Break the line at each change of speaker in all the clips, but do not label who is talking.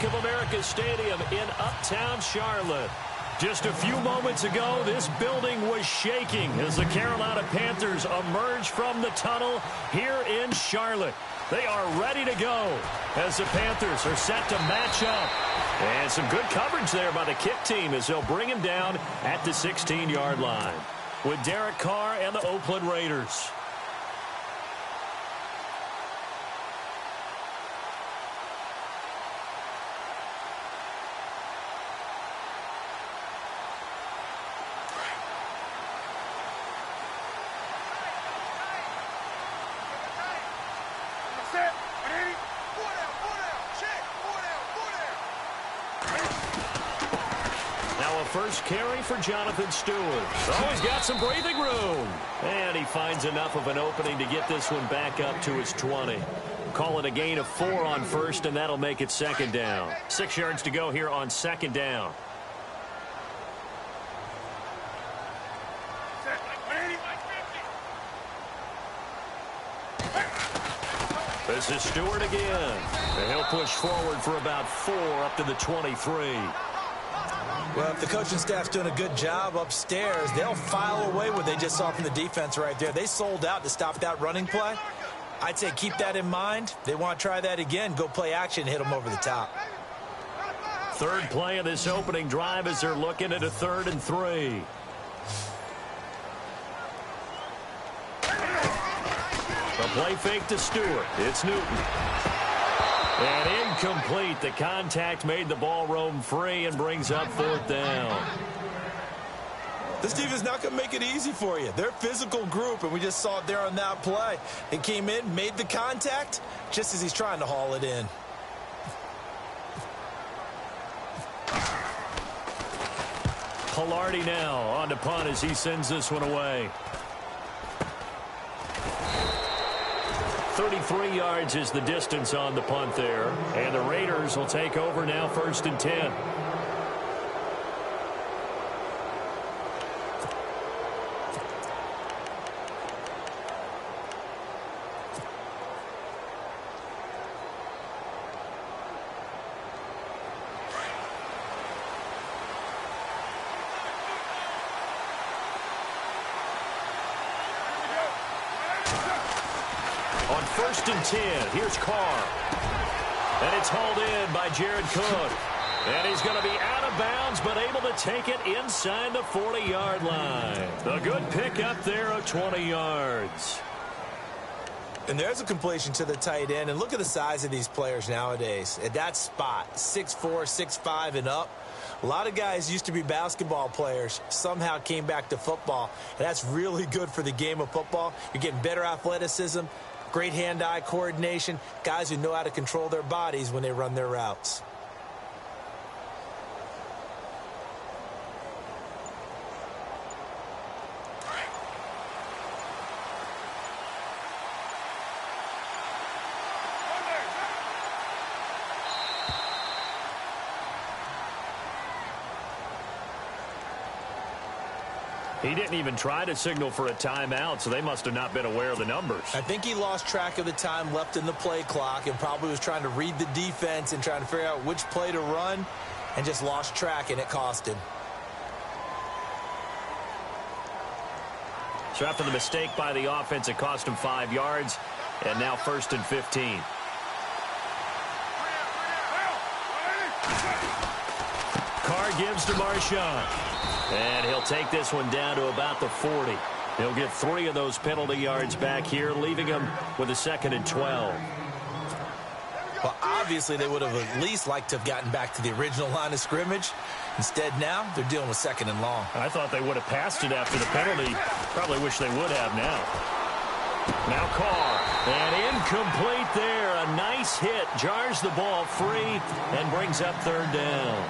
of America Stadium in Uptown Charlotte. Just a few moments ago, this building was shaking as the Carolina Panthers emerge from the tunnel here in Charlotte. They are ready to go as the Panthers are set to match up. And some good coverage there by the kick team as they'll bring him down at the 16-yard line with Derek Carr and the Oakland Raiders. First carry for Jonathan Stewart. Oh, he's got some breathing room. And he finds enough of an opening to get this one back up to his 20. Call it a gain of 4 on first, and that'll make it second down. 6 yards to go here on second down. This is Stewart again. And he'll push forward for about 4 up to the 23.
Well, if the coaching staff's doing a good job upstairs, they'll file away what they just saw from the defense right there. They sold out to stop that running play. I'd say keep that in mind. They want to try that again. Go play action, hit them over the top.
Third play of this opening drive as they're looking at a 3rd and 3. The play fake to Stewart. It's Newton. And incomplete. The contact made the ball roam free and brings up 4th down.
This defense is not going to make it easy for you. They're a physical group, and we just saw it there on that play. It came in, made the contact, just as he's trying to haul it in.
Pilardi now on to punt as he sends this one away. 33 yards is the distance on the punt there. And the Raiders will take over now 1st and 10. On 1st and 10, here's Carr. And it's hauled in by Jared Cook. And he's going to be out of bounds, but able to take it inside the 40-yard line. A good pickup there of 20 yards.
And there's a completion to the tight end. And look at the size of these players nowadays. At that spot, 6'4", 6'5", and up. A lot of guys used to be basketball players, somehow came back to football. And that's really good for the game of football. You're getting better athleticism, great hand-eye coordination, guys who know how to control their bodies when they run their routes.
He didn't even try to signal for a timeout, so they must have not been aware of the numbers.
I think he lost track of the time left in the play clock and probably was trying to read the defense and trying to figure out which play to run and just lost track, and it cost him.
So after the mistake by the offense, it cost him 5 yards, and now 1st and 15. Carr gives to Marshawn. And he'll take this one down to about the 40. He'll get 3 of those penalty yards back here, leaving him with a 2nd and 12.
Well, obviously they would have at least liked to have gotten back to the original line of scrimmage. Instead now, they're dealing with 2nd and long.
I thought they would have passed it after the penalty. Probably wish they would have now. Now Carr. And incomplete there. A nice hit. Jars the ball free and brings up 3rd down.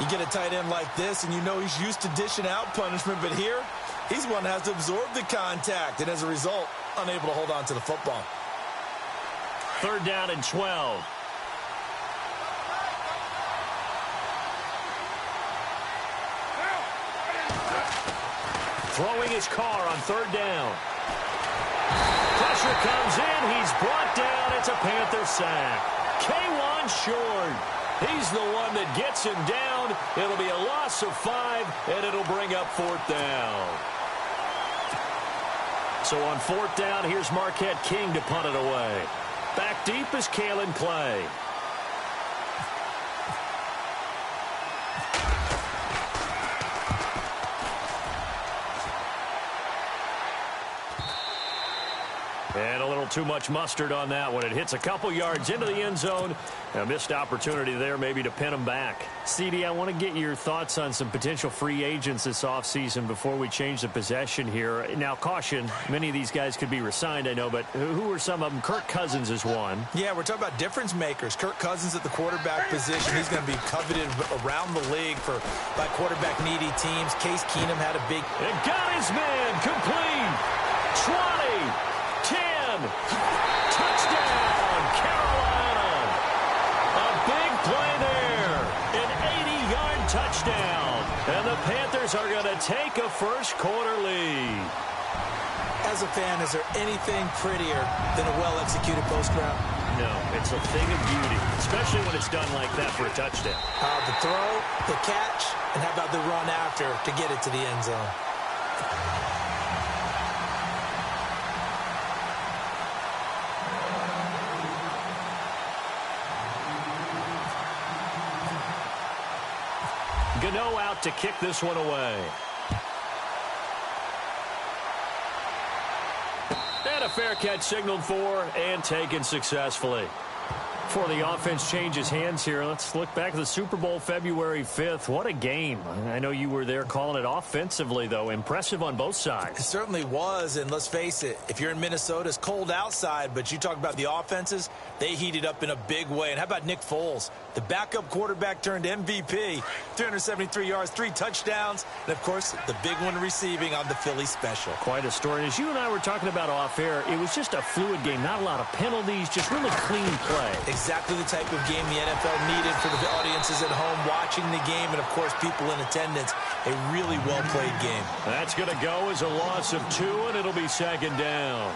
You get a tight end like this, and you know he's used to dishing out punishment, but here, he's one that has to absorb the contact, and as a result, unable to hold on to the football.
3rd down and 12. Throwing his Carr on 3rd down. Pressure comes in. He's brought down. It's a Panther sack. K1 short. He's the one that gets him down. It'll be a loss of 5, and it'll bring up 4th down. So on 4th down, here's Marquette King to punt it away. Back deep is Kalen Clay. And a little too much mustard on that one. It hits a couple yards into the end zone. A missed opportunity there maybe to pin them back. CD, I want to get your thoughts on some potential free agents this offseason before we change the possession here. Now, caution, many of these guys could be resigned, I know, but who are some of them? Kirk Cousins is one.
Yeah, we're talking about difference makers. Kirk Cousins at the quarterback position. He's going to be coveted around the league by quarterback-needy teams. Case Keenum had a big...
It got his man complete. 20. 10. Touchdown, Carolina. A big play there. An 80-yard touchdown. And the Panthers are going to take a first-quarter lead.
As a fan, is there anything prettier than a well-executed post route?
No, it's a thing of beauty, especially when it's done like that for a touchdown.
The throw, the catch, and how about the run after to get it to the end zone?
Gano out to kick this one away. And a fair catch signaled for and taken successfully. Before the offense changes hands here, let's look back at the Super Bowl February 5th. What a game. I know you were there calling it offensively, though. Impressive on both sides.
It certainly was, and let's face it, if you're in Minnesota, it's cold outside, but you talk about the offenses, they heated up in a big way. And how about Nick Foles? The backup quarterback turned MVP, 373 yards, 3 touchdowns, and, of course, the big one receiving on the Philly special.
Quite a story. As you and I were talking about off air, it was just a fluid game. Not a lot of penalties, just really clean play.
Exactly the type of game the NFL needed for the audiences at home watching the game and, of course, people in attendance. A really well-played game.
That's going to go as a loss of 2, and it'll be 2nd down.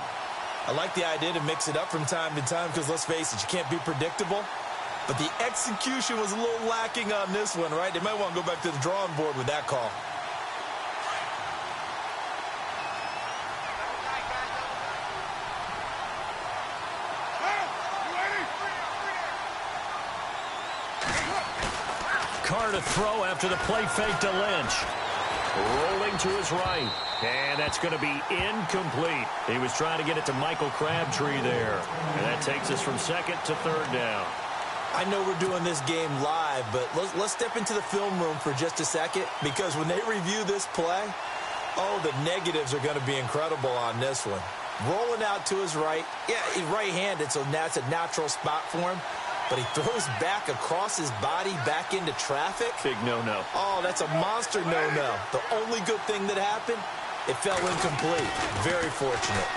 I like the idea to mix it up from time to time because, let's face it, you can't be predictable. But the execution was a little lacking on this one, right? They might want to go back to the drawing board with that call.
Carr to throw after the play fake to Lynch. Rolling to his right. And that's going to be incomplete. He was trying to get it to Michael Crabtree there. And that takes us from 2nd to 3rd down.
I know we're doing this game live, but let's step into the film room for just a second, because when they review this play, oh, the negatives are going to be incredible on this one. Rolling out to his right. Yeah, he's right-handed, so that's a natural spot for him. But he throws back across his body back into traffic.
Big no-no.
Oh, that's a monster no-no. The only good thing that happened, it fell incomplete. Very fortunate.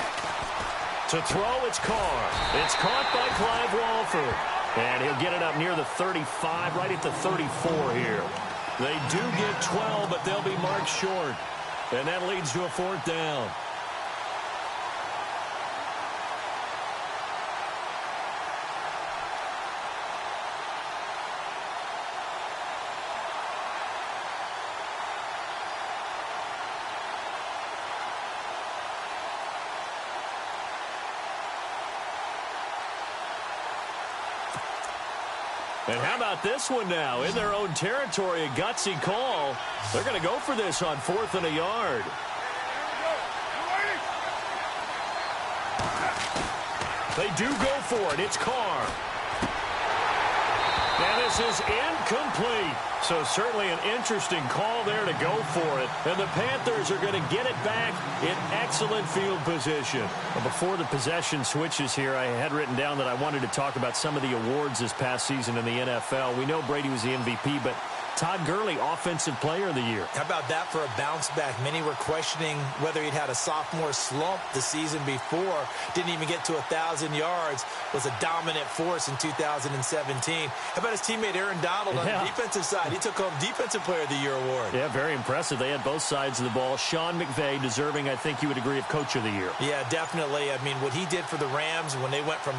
To throw, it's Carr. It's caught by Clive Walford. And he'll get it up near the 35, right at the 34 here. They do get 12, but they'll be marked short. And that leads to a 4th down. And how about this one now? In their own territory, a gutsy call. They're going to go for this on 4th and a yard. They do go for it. It's Carr. And this is incomplete. So certainly an interesting call there to go for it. And the Panthers are going to get it back in excellent field position. But before the possession switches here, I had written down that I wanted to talk about some of the awards this past season in the NFL. We know Brady was the MVP, but Todd Gurley, Offensive Player of the Year.
How about that for a bounce back? Many were questioning whether he'd had a sophomore slump the season before. Didn't even get to 1,000 yards. Was a dominant force in 2017. How about his teammate Aaron Donald on the defensive side? He took home Defensive Player of the Year award.
Yeah, very impressive. They had both sides of the ball. Sean McVay deserving, I think you would agree, of Coach of the Year.
Yeah, definitely. I mean, what he did for the Rams when they went from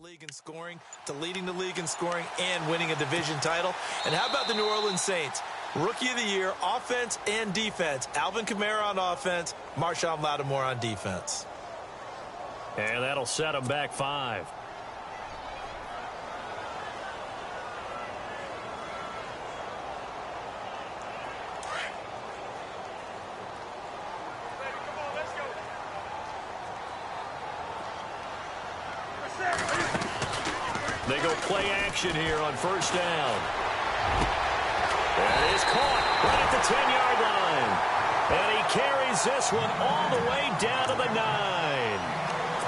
league in scoring to leading the league in scoring and winning a division title. And how about the New Orleans Saints? Rookie of the year, offense and defense. Alvin Kamara on offense, Marshawn Lattimore on defense.
And that'll set them back 5. They go play action here on first down. That is caught right at the 10-yard line. And he carries this one all the way down to the 9.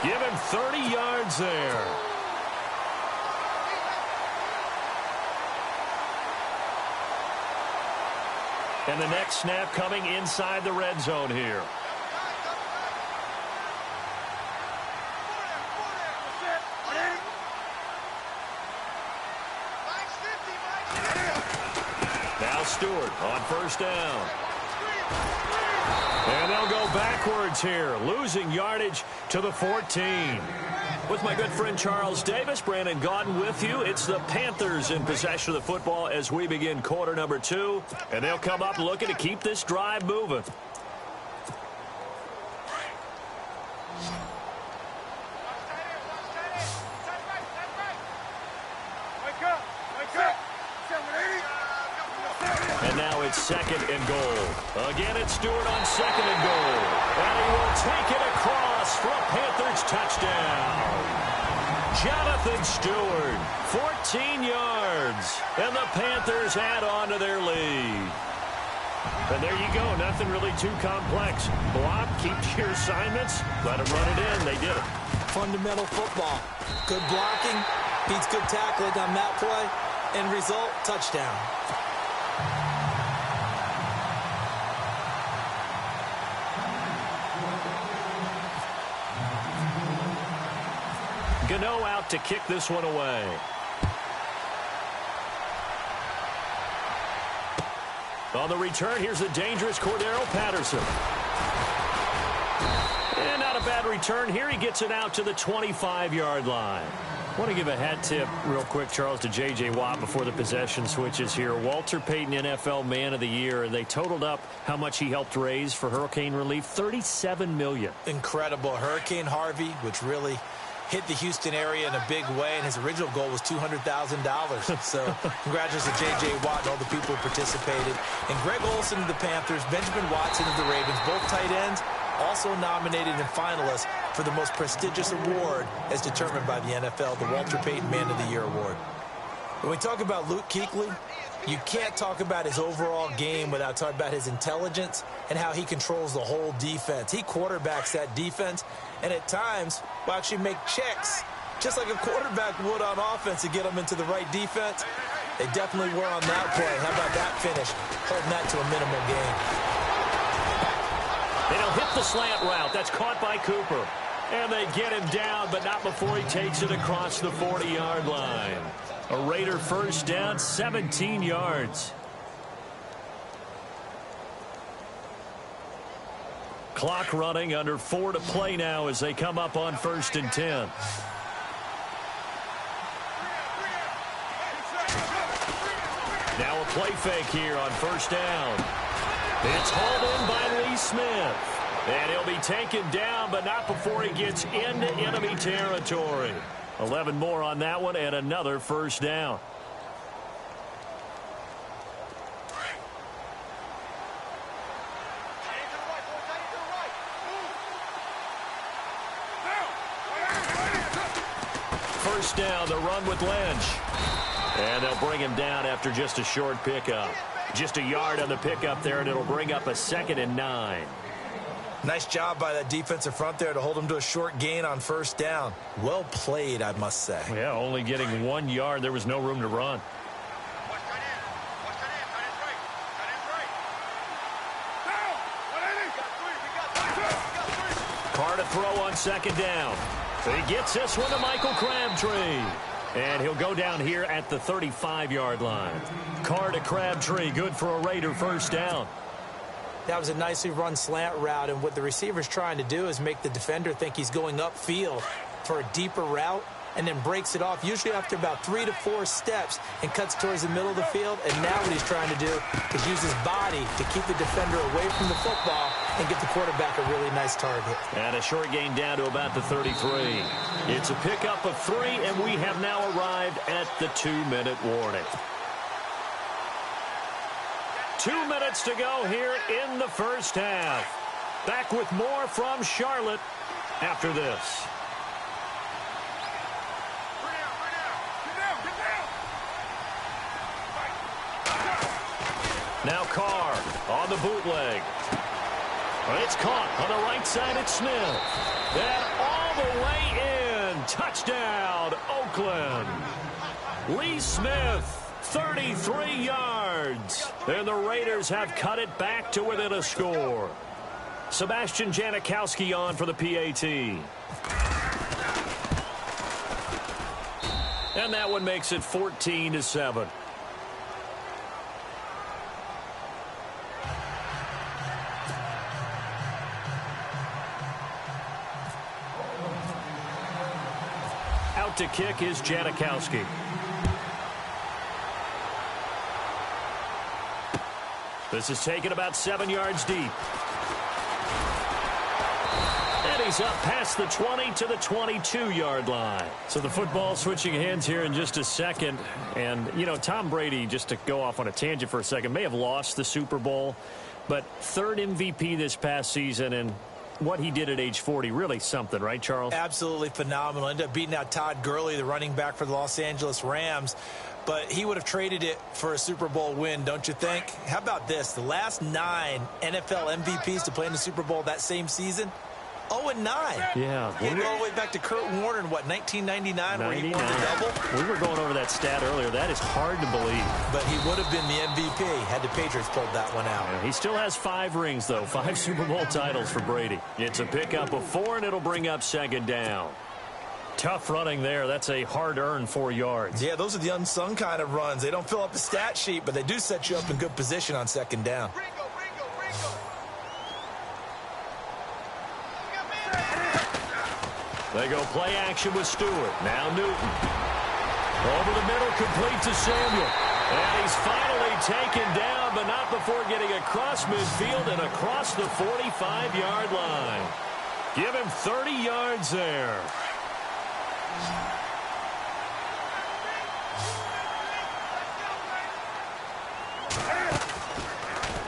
Give him 30 yards there. And the next snap coming inside the red zone here. Stewart on first down. And they'll go backwards here, losing yardage to the 14. With my good friend Charles Davis, Brandon Gaudin with you. It's the Panthers in possession of the football as we begin quarter number 2. And they'll come up looking to keep this drive moving. And now it's second and goal. Again, it's Stewart on second and goal. And he will take it across for a Panthers touchdown. Jonathan Stewart, 14 yards. And the Panthers add on to their lead. And there you go. Nothing really too complex. Block, keep your assignments, let them run it in. They did it.
Fundamental football. Good blocking, beats good tackling on that play. End result, touchdown.
Gano out to kick this one away. On the return, here's the dangerous Cordero Patterson. And not a bad return here. He gets it out to the 25-yard line. I want to give a hat tip real quick, Charles, to J.J. Watt before the possession switches here. Walter Payton, NFL Man of the Year, and they totaled up how much he helped raise for hurricane relief, $37 million.
Incredible. Hurricane Harvey, which really hit the Houston area in a big way, and his original goal was $200,000. So congratulations to J.J. Watt and all the people who participated. And Greg Olsen of the Panthers, Benjamin Watson of the Ravens, both tight ends, also nominated and finalists for the most prestigious award as determined by the NFL, the Walter Payton Man of the Year Award. When we talk about Luke Kuechly, you can't talk about his overall game without talking about his intelligence and how he controls the whole defense. He quarterbacks that defense, and at times will actually make checks, just like a quarterback would on offense to get them into the right defense. They definitely were on that play. How about that finish? Holding that to a minimal gain.
And he'll hit the slant route. That's caught by Cooper. And they get him down, but not before he takes it across the 40-yard line. A Raider first down, 17 yards. Clock running, under 4 to play now as they come up on 1st and 10. Now a play fake here on 1st down. It's hauled in by Lee Smith. And he'll be taken down, but not before he gets into enemy territory. 11 more on that one, and another first down. First down, the run with Lynch. And they'll bring him down after just a short pickup. Just a yard on the pickup there, and it'll bring up a 2nd and 9.
Nice job by that defensive front there to hold him to a short gain on 1st down. Well played, I must say.
Yeah, only getting 1 yard. There was no room to run. Carr to throw on 2nd down. He gets this one to Michael Crabtree. And he'll go down here at the 35-yard line. Carr to Crabtree, good for a Raider first down.
That was a nicely run slant route, and what the receiver's trying to do is make the defender think he's going upfield for a deeper route, and then breaks it off, usually after about 3 to 4 steps, and cuts towards the middle of the field. And now what he's trying to do is use his body to keep the defender away from the football and give the quarterback a really nice target.
And a short gain down to about the 33. It's a pickup of 3, and we have now arrived at the 2-minute warning. 2 minutes to go here in the first half. Back with more from Charlotte after this. Now Carr on the bootleg. It's caught on the right side at Smith. And all the way in. Touchdown, Oakland. Lee Smith, 33 yards. And the Raiders have cut it back to within a score. Sebastian Janikowski on for the PAT. And that one makes it 14-7. Out to kick is Janikowski. This is taken about 7 yards deep. And he's up past the 20 to the 22-yard line. So the football switching hands here in just a second. And, you know, Tom Brady, just to go off on a tangent for a second, may have lost the Super Bowl. But third MVP this past season, and what he did at age 40, really something, right, Charles?
Absolutely phenomenal. Ended up beating out Todd Gurley, the running back for the Los Angeles Rams. But he would have traded it for a Super Bowl win, don't you think? How about this? The last 9 NFL MVPs to play in the Super Bowl that same season, 0-9.
Yeah.
You go all the way back to Kurt Warner in, what, 1999, where he won the double?
We were going over that stat earlier. That is hard to believe.
But he would have been the MVP had the Patriots pulled that one out.
Yeah, he still has 5 rings, though. 5 Super Bowl titles for Brady. It's a pickup of 4, and it'll bring up second down. Tough running there. That's a hard-earned 4 yards.
Yeah, those are the unsung kind of runs. They don't fill up the stat sheet, but they do set you up in good position on second down.
They go play action with Stewart. Now Newton. Over the middle, complete to Samuel. And he's finally taken down, but not before getting across midfield and across the 45-yard line. Give him 30 yards there.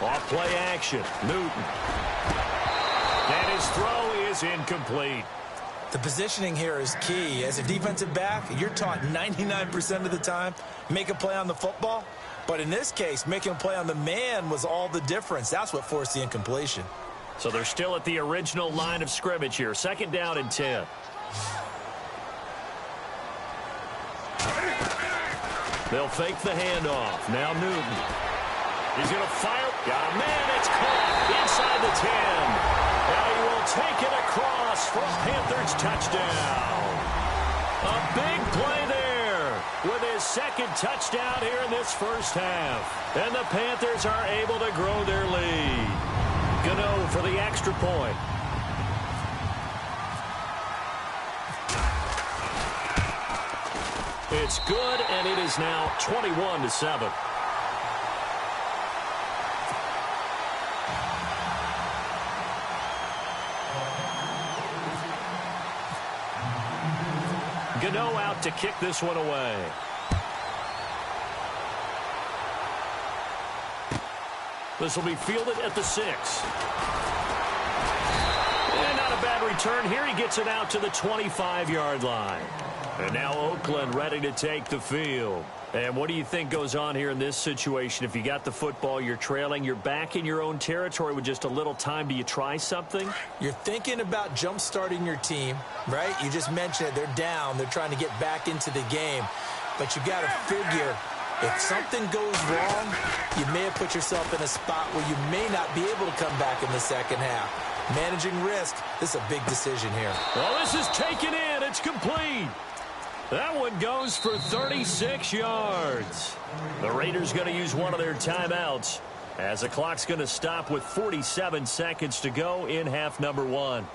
Off play action. Newton. And his throw is incomplete.
The positioning here is key. As a defensive back, you're taught 99% of the time, make a play on the football. But in this case, making a play on the man was all the difference. That's what forced the incompletion.
So they're still at the original line of scrimmage here. Second down and 10. They'll fake the handoff. Now Newton. He's going to fire. Got a man. It's caught inside the 10. And he will take it across for a Panthers touchdown. A big play there with his second touchdown here in this first half. And the Panthers are able to grow their lead. Gano for the extra point. It's good, and it is now 21-7. Gano out to kick this one away. This will be fielded at the 6. And not a bad return here. He gets it out to the 25-yard line. And now Oakland ready to take the field. And what do you think goes on here in this situation? If you got the football, you're trailing, you're back in your own territory with just a little time. Do you try something?
You're thinking about jump-starting your team, right? You just mentioned it. They're down. They're trying to get back into the game. But you got to figure, if something goes wrong, you may have put yourself in a spot where you may not be able to come back in the second half. Managing risk, this is a big decision here.
Well, this is taken in. It's complete. That one goes for 36 yards. The Raiders going to use one of their timeouts as the clock's going to stop with 47 seconds to go in half number 1.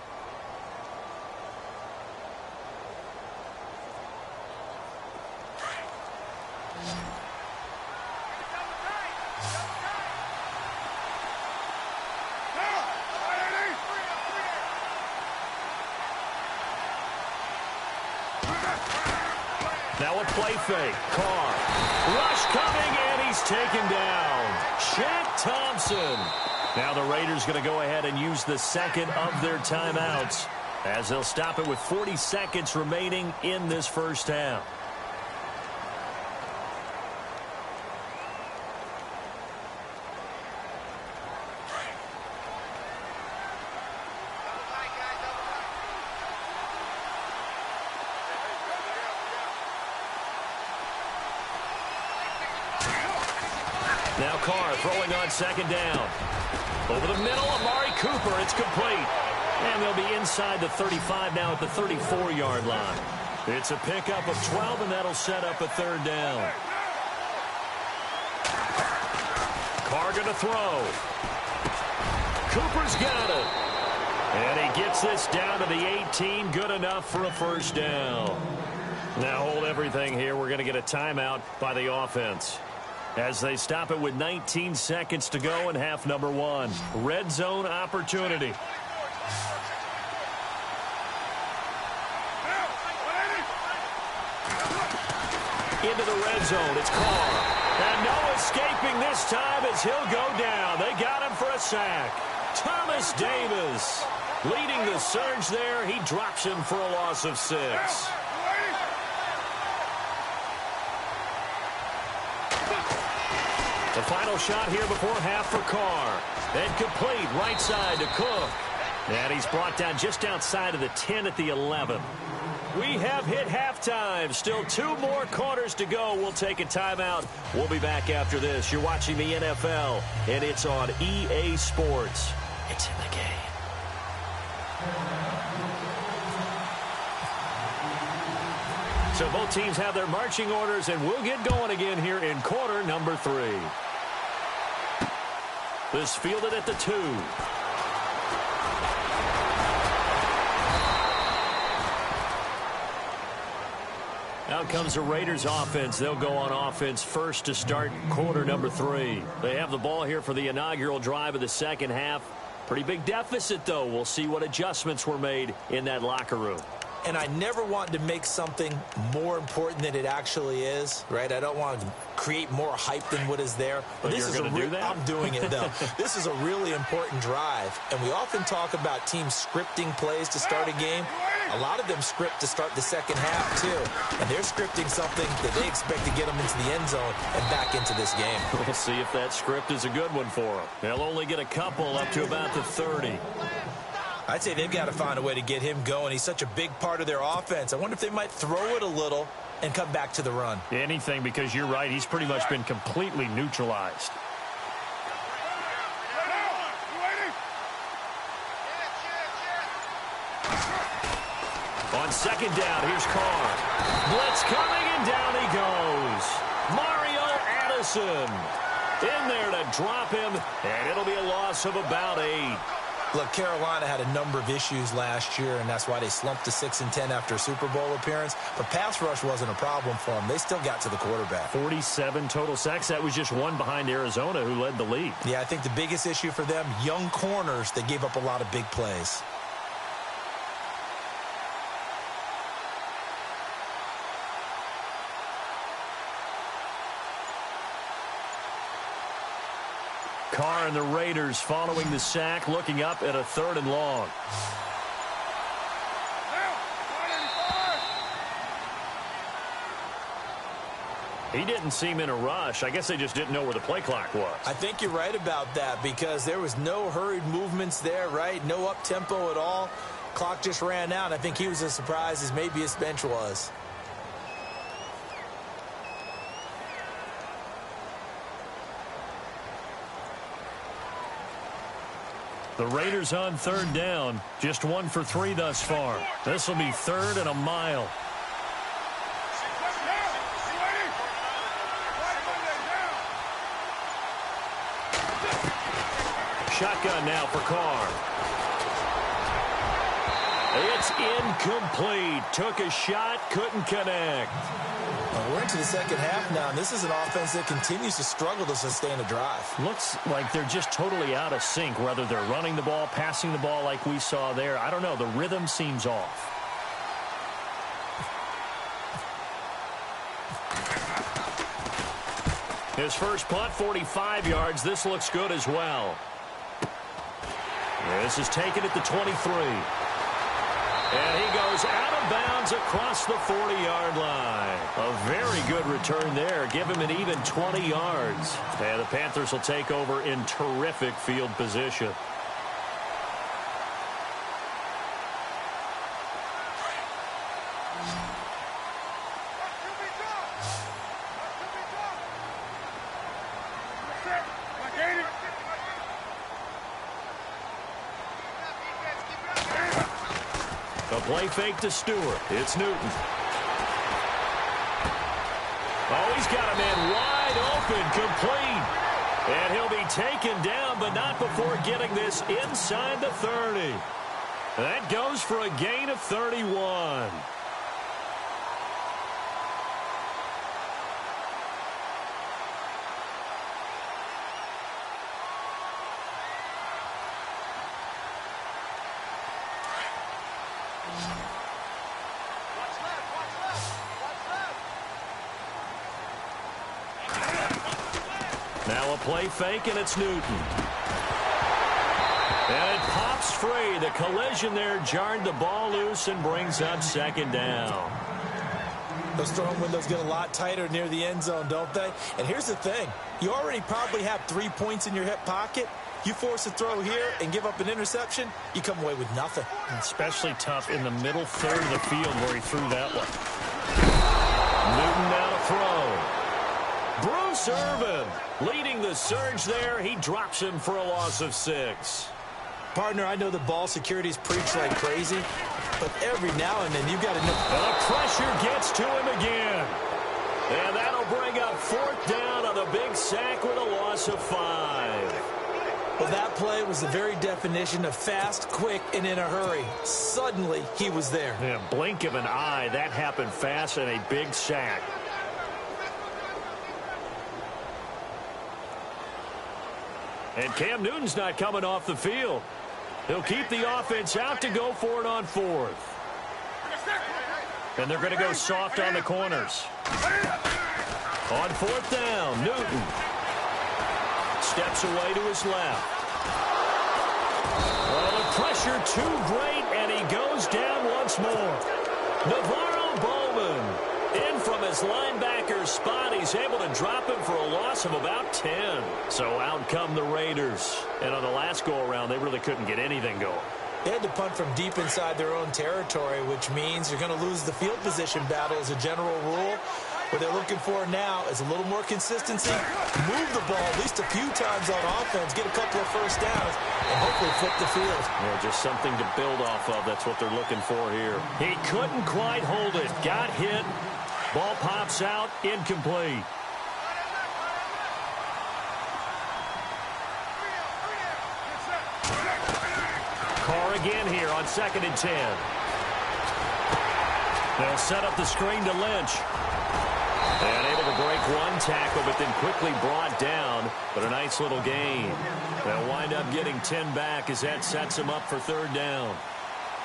Now a play fake. Carr. Rush coming, and he's taken down. Shaq Thompson. Now the Raiders going to go ahead and use the second of their timeouts, as they'll stop it with 40 seconds remaining in this first half. Now Carr throwing on second down. Over the middle, Amari Cooper. It's complete. And they'll be inside the 35 now at the 34-yard line. It's a pickup of 12, and that'll set up a third down. Carr going to throw. Cooper's got it. And he gets this down to the 18. Good enough for a first down. Now hold everything here. We're going to get a timeout by the offense, as they stop it with 19 seconds to go in half number one. Red zone opportunity. Into the red zone. It's Carr. And no escaping this time as he'll go down. They got him for a sack. Thomas Davis leading the surge there. He drops him for a loss of 6. The final shot here before half for Carr. And complete right side to Cook. And he's brought down just outside of the 10 at the 11. We have hit halftime. Still 2 more quarters to go. We'll take a timeout. We'll be back after this. You're watching the NFL, and it's on EA Sports. It's in the game. So both teams have their marching orders, and we'll get going again here in quarter number 3. This fielded at the 2. Out comes the Raiders offense. They'll go on offense first to start quarter number 3. They have the ball here for the inaugural drive of the second half. Pretty big deficit, though. We'll see what adjustments were made in that locker room.
And I never want to make something more important than it actually is, right? I don't want to create more hype than what is there.
But this is going to do that?
I'm doing it, though. This is a really important drive. And we often talk about teams scripting plays to start a game. A lot of them script to start the second half, too. And they're scripting something that they expect to get them into the end zone and back into this game.
We'll see if that script is a good one for them. They'll only get a couple up to about the 30.
I'd say they've got to find a way to get him going. He's such a big part of their offense. I wonder if they might throw it a little and come back to the run.
Anything, because you're right. He's pretty much been completely neutralized. On second down, here's Carr. Blitz coming, and down he goes. Mario Addison in there to drop him, and it'll be a loss of about 8.
Look, Carolina had a number of issues last year, and that's why they slumped to 6-10 after a Super Bowl appearance. But pass rush wasn't a problem for them. They still got to the quarterback.
47 total sacks. That was just one behind Arizona, who led the league.
Yeah, I think the biggest issue for them, young corners, they gave up a lot of big plays.
Carr and the Raiders following the sack, looking up at a 3rd and long. He didn't seem in a rush. I guess they just didn't know where the play clock was.
I think you're right about that, because there was no hurried movements there, right? No up-tempo at all. Clock just ran out. I think he was as surprised as maybe his bench was.
The Raiders on 3rd down. Just 1 for 3 thus far. This will be 3rd and a mile. Shotgun now for Carr. It's incomplete. Took a shot, couldn't connect.
We're into the second half now, and this is an offense that continues to struggle to sustain a drive.
Looks like they're just totally out of sync, whether they're running the ball, passing the ball like we saw there. I don't know. The rhythm seems off. His first punt, 45 yards. This looks good as well. This is taken at the 23. And he goes out of bounds across the 40-yard line. A very good return there. Give him an even 20 yards. And the Panthers will take over in terrific field position. A play fake to Stewart. It's Newton. Oh, he's got a man wide open, complete. And he'll be taken down, but not before getting this inside the 30. That goes for a gain of 31. Now a play fake, and it's Newton. And it pops free. The collision there jarred the ball loose and brings up second down.
Those throwing windows get a lot tighter near the end zone, don't they? And here's the thing. You already probably have 3 points in your hip pocket. You force a throw here and give up an interception, you come away with nothing.
Especially tough in the middle third of the field where he threw that one. Newton now to throw. Bruce Irvin leading the surge there. He drops him for a loss of 6.
Partner, I know the ball security's preached like crazy, but every now and then you've got to know.
The pressure gets to him again. And that'll bring up 4th down on a big sack with a loss of 5.
Well, that play was the very definition of fast, quick, and in a hurry. Suddenly, he was there.
Yeah, blink of an eye. That happened fast and a big sack. And Cam Newton's not coming off the field. He'll keep the offense out to go for it on 4th. And they're going to go soft on the corners. On 4th down, Newton steps away to his left. Well, the pressure too great, and he goes down once more. Navarro Bowman in from his linebacker spot. He's able to drop him for a loss of about 10. So out come the Raiders. And on the last go-around, they really couldn't get anything going.
They had to punt from deep inside their own territory, which means you're going to lose the field position battle as a general rule. What they're looking for now is a little more consistency, move the ball at least a few times on offense, get a couple of first downs, and hopefully flip the field.
Yeah, just something to build off of. That's what they're looking for here. He couldn't quite hold it. Got hit. Ball pops out. Incomplete. Carr again here on 2nd and 10. They'll set up the screen to Lynch. And able to break one tackle, but then quickly brought down. But a nice little gain. They'll wind up getting 10 back as that sets them up for 3rd down.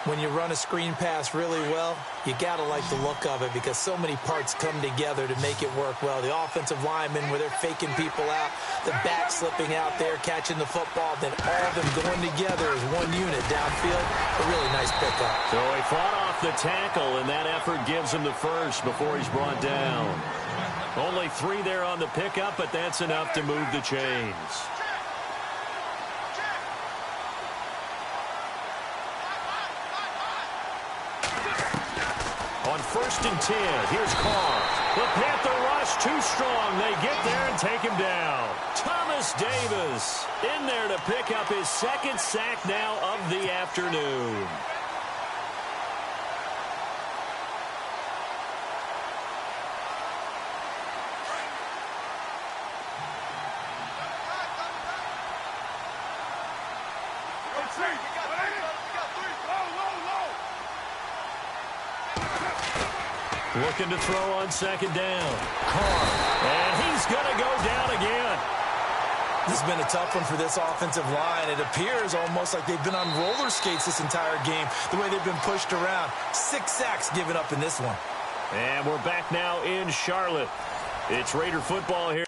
When you run a screen pass really well, you got to like the look of it because so many parts come together to make it work well. The offensive linemen, where they're faking people out, the back slipping out there, catching the football, then all of them going together as one unit downfield. A really nice pickup.
So he fought off the tackle, and that effort gives him the first before he's brought down. Only 3 there on the pickup, but that's enough to move the chains. On 1st and 10, here's Carr. The Panther rush too strong. They get there and take him down. Thomas Davis in there to pick up his 2nd sack now of the afternoon. Looking to throw on second down. Carr. And he's going to go down again.
This has been a tough one for this offensive line. It appears almost like they've been on roller skates this entire game, the way they've been pushed around. 6 sacks given up in this one.
And we're back now in Charlotte. It's Raider football here.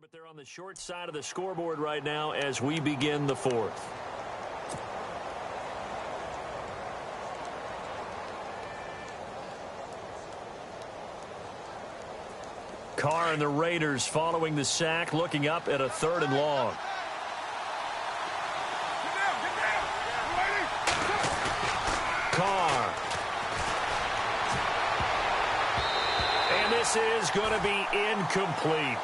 But they're on the short side of the scoreboard right now as we begin the fourth. Carr and the Raiders following the sack, looking up at a 3rd and long. Carr. And this is going to be incomplete.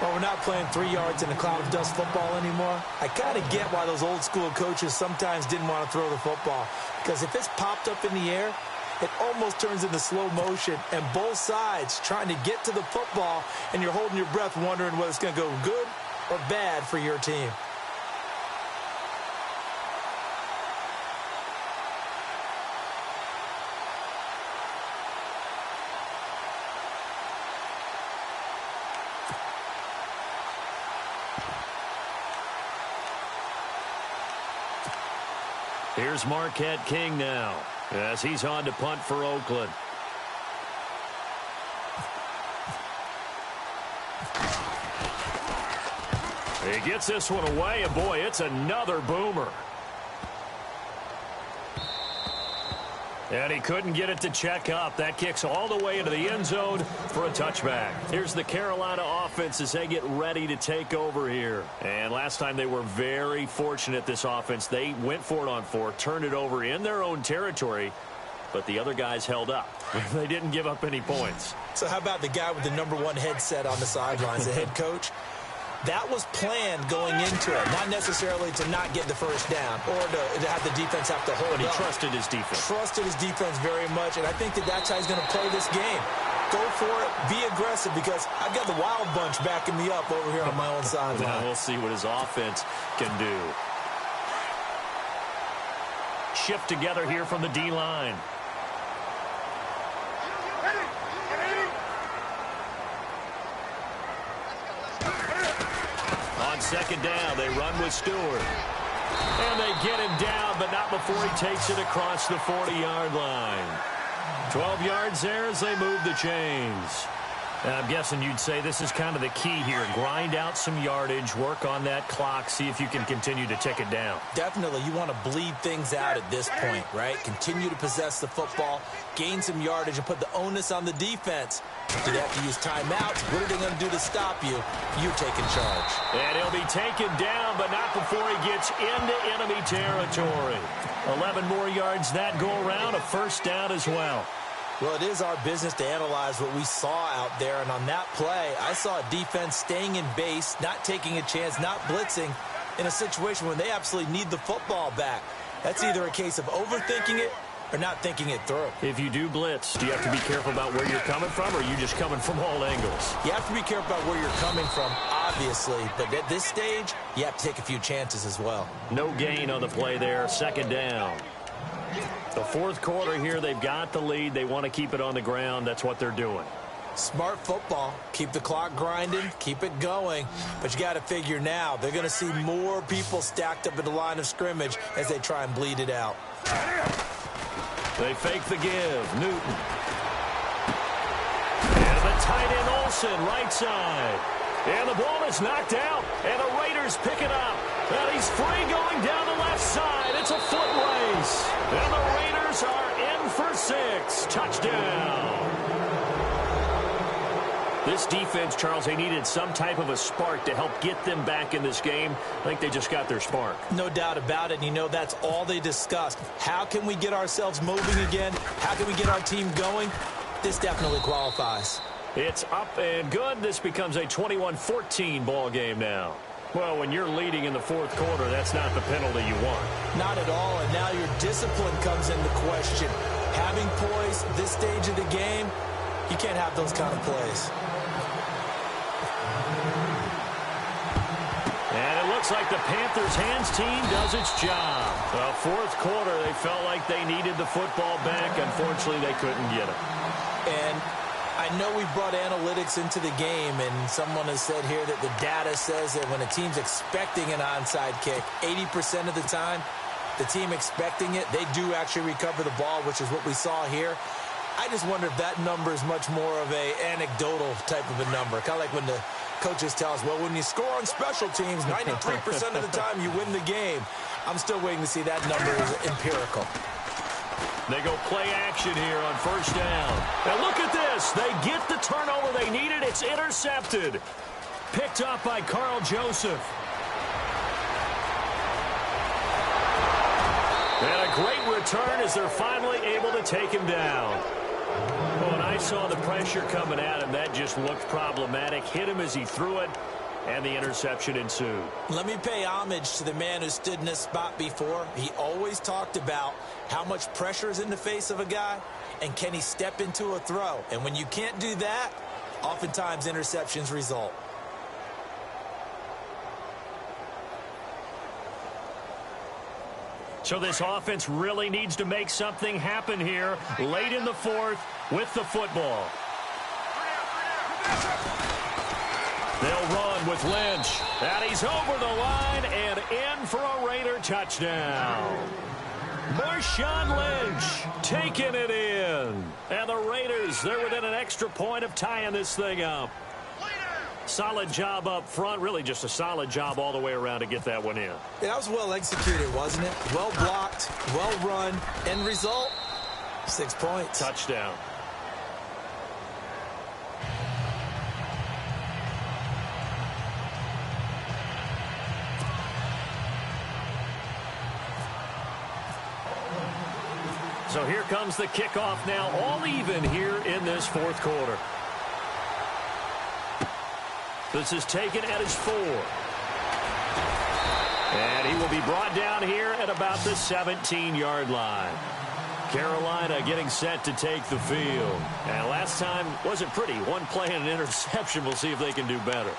Well, we're not playing 3 yards in a cloud of dust football anymore. I kind of get why those old school coaches sometimes didn't want to throw the football. Because if it's popped up in the air, it almost turns into slow motion. And both sides trying to get to the football, and you're holding your breath wondering whether it's going to go good or bad for your team.
Here's Marquette King now as he's on to punt for Oakland. He gets this one away, and boy, it's another boomer. And he couldn't get it to check up. That kicks all the way into the end zone for a touchback. Here's the Carolina offense as they get ready to take over here. And last time they were very fortunate, this offense. They went for it on 4, turned it over in their own territory, but the other guys held up. They didn't give up any points.
So how about the guy with the #1 headset on the sidelines, the head coach? That was planned going into it, not necessarily to not get the first down or to have the defense have to hold
But he
up.
trusted his defense.
Trusted his defense very much, and I think that's how he's going to play this game. Go for it. Be aggressive, because I've got the wild bunch backing me up over here on my own sideline.
Now we'll see what his offense can do. Shift together here from the D-line. On second down, they run with Stewart. And they get him down, but not before he takes it across the 40-yard line. 12 yards there as they move the chains. And I'm guessing you'd say this is kind of the key here. Grind out some yardage, work on that clock, see if you can continue to tick it down.
Definitely. You want to bleed things out at this point, right? Continue to possess the football, gain some yardage, and put the onus on the defense. Do they have to use timeouts? What are they going to do to stop you? You're taking charge.
And he'll be taken down, but not before he gets into enemy territory. 11 more yards that go around, a first down as well.
Well, it is our business to analyze what we saw out there, and on that play, I saw a defense staying in base, not taking a chance, not blitzing in a situation when they absolutely need the football back. That's either a case of overthinking it or not thinking it through.
If you do blitz, do you have to be careful about where you're coming from, or are you just coming from all angles?
You have to be careful about where you're coming from, obviously, but at this stage, you have to take a few chances as well.
No gain on the play there, second down. The fourth quarter here, they've got the lead. They want to keep it on the ground. That's what they're doing.
Smart football. Keep the clock grinding. Keep it going. But you got to figure now, they're going to see more people stacked up at the line of scrimmage as they try and bleed it out.
They fake the give. Newton. And the tight end Olsen, right side. And the ball is knocked out. And the Raiders pick it up. And he's free going down the left side. It's a foot race. And the Raiders are in for 6. Touchdown. This defense, Charles, they needed some type of a spark to help get them back in this game. I think they just got their spark.
No doubt about it. And you know, that's all they discussed. How can we get ourselves moving again? How can we get our team going? This definitely qualifies.
It's up and good. This becomes a 21-14 ball game now. Well, when you're leading in the fourth quarter, that's not the penalty you want.
Not at all, and now your discipline comes into question. Having poise this stage of the game, you can't have those kind of plays.
And it looks like the Panthers' hands team does its job. Well, fourth quarter, they felt like they needed the football back. Unfortunately, they couldn't get it.
And I know we brought analytics into the game, and someone has said here that the data says that when a team's expecting an onside kick, 80% of the time, the team expecting it, they do actually recover the ball, which is what we saw here. I just wonder if that number is much more of a anecdotal type of a number. Kind of like when the coaches tell us, well, when you score on special teams, 93% of the time you win the game. I'm still waiting to see that number is empirical.
They go play action here on first down. And look at this. They get the turnover they needed. It's intercepted. Picked up by Carl Joseph. And a great return as they're finally able to take him down. When I saw the pressure coming at him, that just looked problematic. Hit him as he threw it, and the interception ensued.
Let me pay homage to the man who stood in this spot before. He always talked about how much pressure is in the face of a guy, and can he step into a throw. And when you can't do that, oftentimes interceptions result.
So this offense really needs to make something happen here late in the fourth with the football. They'll run with Lynch. And he's over the line and in for a Raider touchdown. Marshawn Lynch taking it in. And the Raiders, they're within an extra point of tying this thing up. Solid job up front. Really just a solid job all the way around to get that one in.
That was well executed, wasn't it? Well blocked, well run. End result, 6 points.
Touchdown. So here comes the kickoff now, all even here in this fourth quarter. This is taken at his 4. And he will be brought down here at about the 17-yard line. Carolina getting set to take the field. And last time wasn't pretty. One play and an interception. We'll see if they can do better.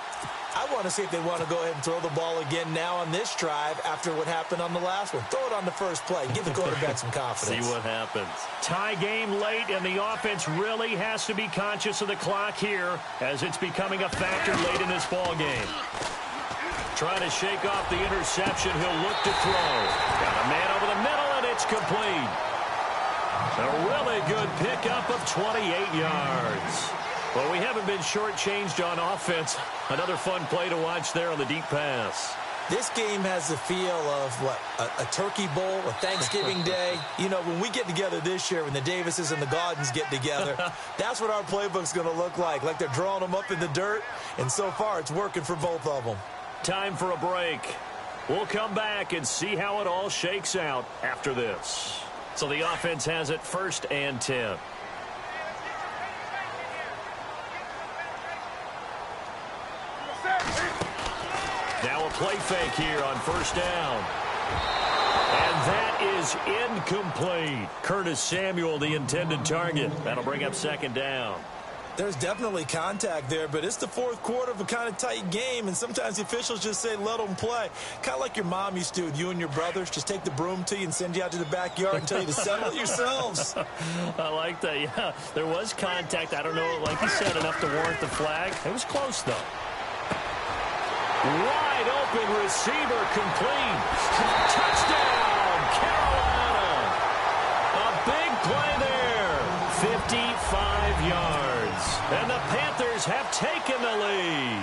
I want to see if they want to go ahead and throw the ball again now on this drive after what happened on the last one. Throw it on the first play. Give the quarterback some confidence.
See what happens. Tie game late, and the offense really has to be conscious of the clock here as it's becoming a factor late in this ball game. Trying to shake off the interception. He'll look to throw. Got a man over the middle, and it's complete. A really good pickup of 28 yards. Well, we haven't been shortchanged on offense. Another fun play to watch there on the deep pass.
This game has the feel of, what, a turkey bowl, a Thanksgiving day. You know, when we get together this year, when the Davises and the Gaudens get together, that's what our playbook's going to look like they're drawing them up in the dirt. And so far, it's working for both of them.
Time for a break. We'll come back and see how it all shakes out after this. So the offense has it 1st and 10. Now a play fake here on 1st down. And that is incomplete. Curtis Samuel, the intended target. That'll bring up 2nd down.
There's definitely contact there, but it's the 4th quarter of a kind of tight game, and sometimes the officials just say, let them play. Kind of like your mom used to with you and your brothers. Just take the broom to you and send you out to the backyard and tell you to settle it yourselves.
I like that, yeah. There was contact. I don't know, like you said, enough to warrant the flag. It was close, though. Wide open receiver complete. Touchdown, Carolina. A big play there. 55 yards. And the Panthers have taken the lead.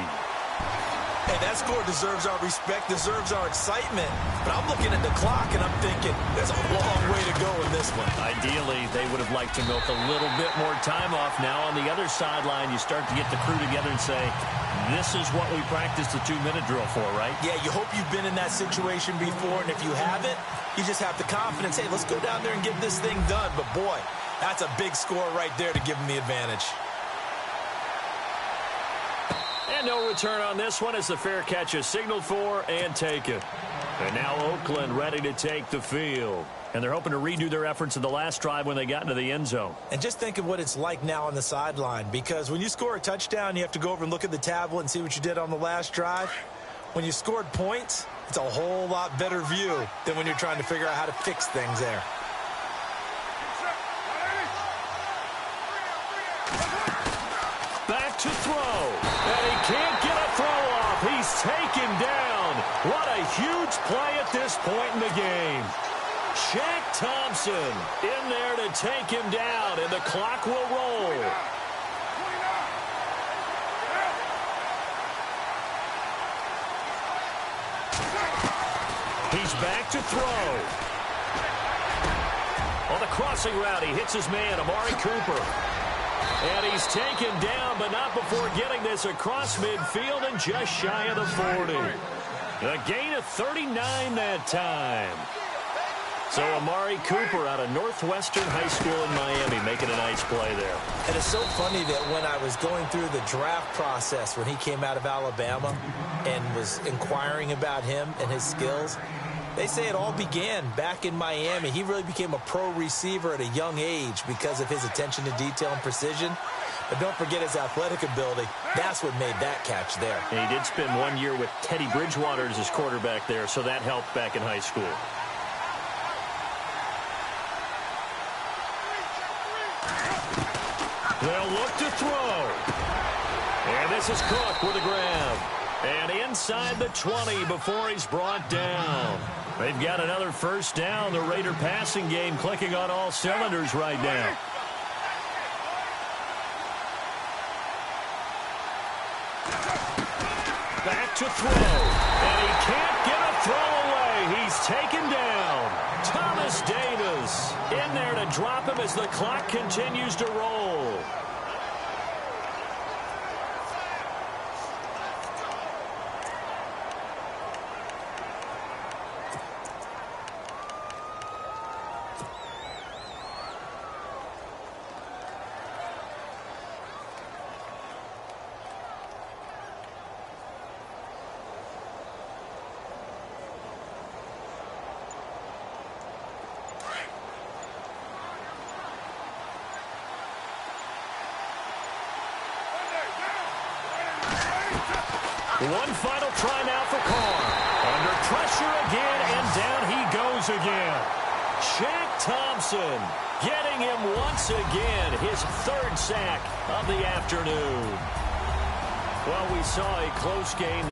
Hey, that score deserves our respect, deserves our excitement. But I'm looking at the clock, and I'm thinking there's a long way to go in this one.
Ideally, they would have liked to milk a little bit more time off. Now on the other sideline, you start to get the crew together and say, this is what we practiced the 2-minute drill for, right?
Yeah, you hope you've been in that situation before, and if you haven't, you just have the confidence, hey, let's go down there and get this thing done. But, boy, that's a big score right there to give them the advantage.
And no return on this one as the fair catch is signaled for and taken. And now Oakland ready to take the field. And they're hoping to redo their efforts in the last drive when they got into the end zone.
And just think of what it's like now on the sideline, because when you score a touchdown, you have to go over and look at the tablet and see what you did on the last drive. When you scored points, it's a whole lot better view than when you're trying to figure out how to fix things there.
Back to throw. And he can't get a throw off. He's taken down. What a huge play at this point in the game. Shaq Thompson in there to take him down, and the clock will roll. He's back to throw. On the crossing route, he hits his man, Amari Cooper. And he's taken down, but not before getting this across midfield and just shy of the 40. A gain of 39 that time. So Amari Cooper out of Northwestern High School in Miami making a nice play there.
And it's so funny that when I was going through the draft process when he came out of Alabama and was inquiring about him and his skills, they say it all began back in Miami. He really became a pro receiver at a young age because of his attention to detail and precision. But don't forget his athletic ability. That's what made that catch there.
And he did spend 1 year with Teddy Bridgewater as his quarterback there, so that helped back in high school. They'll look to throw. And this is Cook with a grab. And inside the 20 before he's brought down. They've got another first down. The Raider passing game clicking on all cylinders right now. Back to throw. And he can't get a throw away. He's taken down. Thomas Davis in there to drop him as the clock continues to roll. One final try now for Carr. Under pressure again, and down he goes again. Shaq Thompson getting him once again, his third sack of the afternoon. Well, we saw a close game